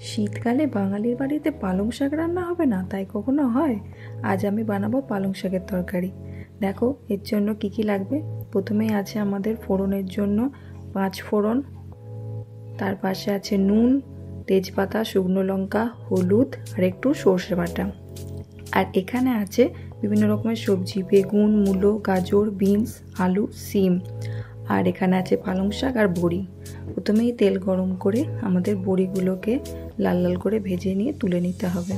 শীতকালে বাঙালির বাড়িতে পালং শাক রান্না হবে না তাই কখনো হয়? আজ আমি বানাবো পালং শাকের তরকারি। দেখো এর জন্য কি কি লাগবে। প্রথমেই আছে আমাদের ফোড়নের জন্য 5 ফোড়ন, তার পাশে আছে নুন, তেজপাতা, শুকনো লঙ্কা, হলুদ আর একটু সর্ষে বাটা। আর এখানে আছে বিভিন্ন রকমের সবজি, বেগুন, মূলো, গাজর, বিনস, আলু, সিম। আর এখানে আছে পালং শাক আর বড়ি। প্রথমেই তেল গরম করে আমাদের বড়িগুলোকে লাল লাল করে ভেজে নিয়ে তুলে নিতে হবে।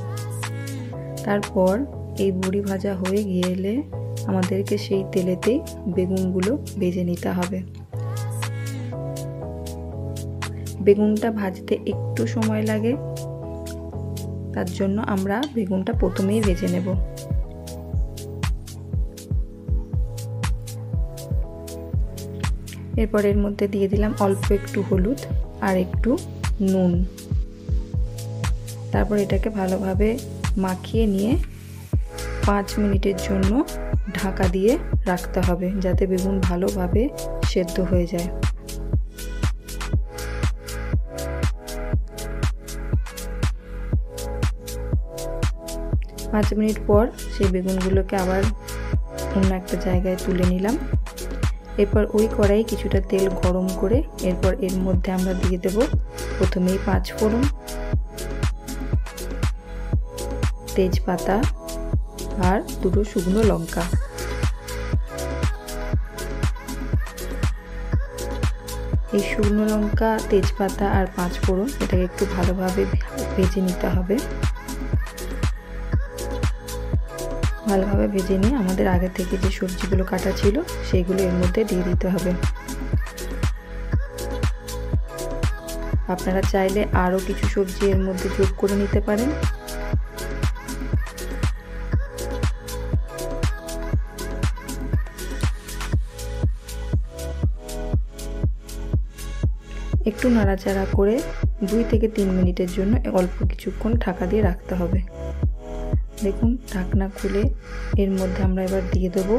তারপর এই বড়ি ভাজা হয়ে গেলে আমাদেরকে সেই তেলেতেই বেগুনগুলো ভেজে নিতে হবে। বেগুনটা ভাজতে একটু সময় লাগে, তার জন্য আমরা বেগুনটা প্রথমেই ভেজে নেব। এরপর এর মধ্যে দিয়ে দিলাম অল্প একটু হলুদ আর একটু নুন। তারপর এটাকে ভালোভাবে মাখিয়ে নিয়ে 5 মিনিটের জন্য ঢাকা দিয়ে রাখতে হবে, যাতে বেগুন ভালোভাবে সেদ্ধ হয়ে যায়। পাঁচ মিনিট পর সেই বেগুনগুলোকে আবার অন্য একটা জায়গায় তুলে নিলাম। এরপর ওই কড়াই কিছুটা তেল গরম করে এরপর এর মধ্যে আমরা দিয়ে দেব প্রথমেই 5 ফোড়ন, তেজপাতা আর 2টো শুকনো লঙ্কা। এই শুকনো লঙ্কা, তেজপাতা আর 5 ফোড়ন এটাকে একটু ভালোভাবে ভেজে নিতে হবে। ভালোভাবে ভেজে নিয়ে আমাদের আগে থেকে যে সবজিগুলো কাটা ছিল সেইগুলো এর মধ্যে দিয়ে দিতে হবে। আপনারা চাইলে আরও কিছু সবজি এর মধ্যে যোগ করে নিতে পারেন। একটু নাড়াচাড়া করে 2 থেকে 3 মিনিটের জন্য অল্প কিছুক্ষণ ঢাকা দিয়ে রাখতে হবে। দেখুন ঢাকনা খুলে এর মধ্যে আমরা এবার দিয়ে দেব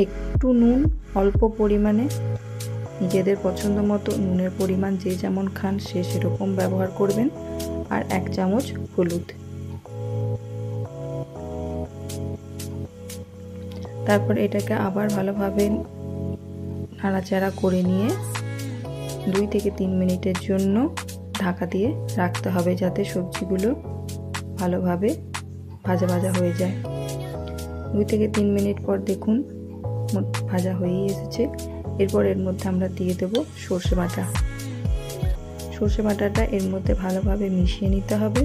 একটু নুন, অল্প পরিমাণে, নিজেদের পছন্দ মতো নুনের পরিমাণ যে যেমন খান সে সেরকম ব্যবহার করবেন, আর 1 চামচ হলুদ। তারপর এটাকে আবার ভালোভাবে নাড়াচাড়া করে নিয়ে 2 থেকে 3 মিনিটের জন্য ঢাকা দিয়ে রাখতে হবে, যাতে সবজিগুলো ভালোভাবে ভাজা ভাজা হয়ে যায়। 2 থেকে 3 মিনিট পর দেখুন ভাজা হয়েই এসেছে। এরপর এর মধ্যে আমরা দিয়ে দেব সর্ষে বাটা। সর্ষে বাটাটা এর মধ্যে ভালোভাবে মিশিয়ে নিতে হবে।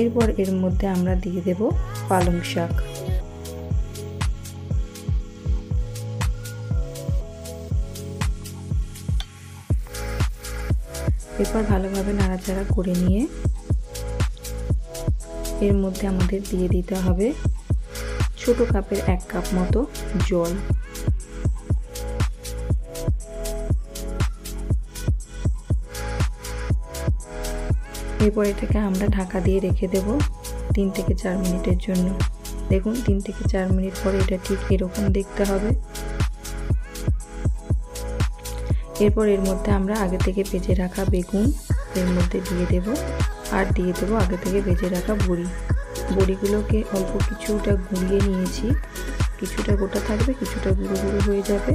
এরপর এর মধ্যে আমরা দিয়ে দেব পালং শাক। এরপর ভালোভাবে নাড়াচাড়া করে নিয়ে এর মধ্যে আমাদের দিয়ে দিতে হবে ছোট কাপের 1 কাপ মতো জল। এরপর এটাকে আমরা ঢাকা দিয়ে রেখে দেব 3 থেকে 4 মিনিটের জন্য। দেখুন 3 থেকে 4 মিনিট পরে এটা ঠিক এরকম দেখতে হবে। এরপর এর মধ্যে আমরা আগে থেকে ভেজে রাখা বেগুন এর মধ্যে দিয়ে দেব, আর দিয়ে দেবো আগে থেকে ভেজে রাখা বড়ি। বড়িগুলোকে অল্প কিছুটা গুঁড়িয়ে নিয়েছি, কিছুটা গোটা থাকবে, কিছুটা গুঁড়ো গুঁড়ো হয়ে যাবে।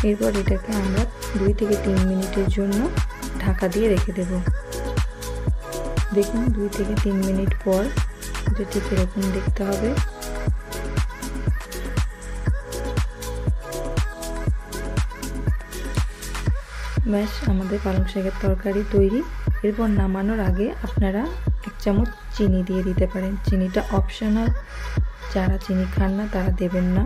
এরপর এটাকে আমরা 2 থেকে 3 মিনিটের জন্য ঢাকা দিয়ে রেখে দেব। দেখুন 2 থেকে 3 মিনিট পর এটা ঠিক এরকম দেখতে হবে। ব্যাস আমাদের পালং শাকের তরকারি তৈরি। এরপর নামানোর আগে আপনারা 1 চামচ চিনি দিয়ে দিতে পারেন। চিনিটা অপশনাল, যারা চিনি খান না তারা দেবেন না।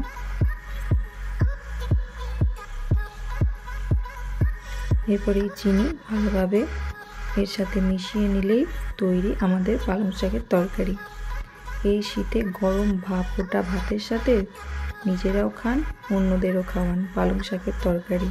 এরপর এই চিনি ভালোভাবে এর সাথে মিশিয়ে নিলেই তৈরি আমাদের পালং শাকের তরকারি। এই শীতে গরম ভাপোটা ভাতের সাথে নিজেরাও খান, অন্যদেরও খাওয়ান পালং শাকের তরকারি।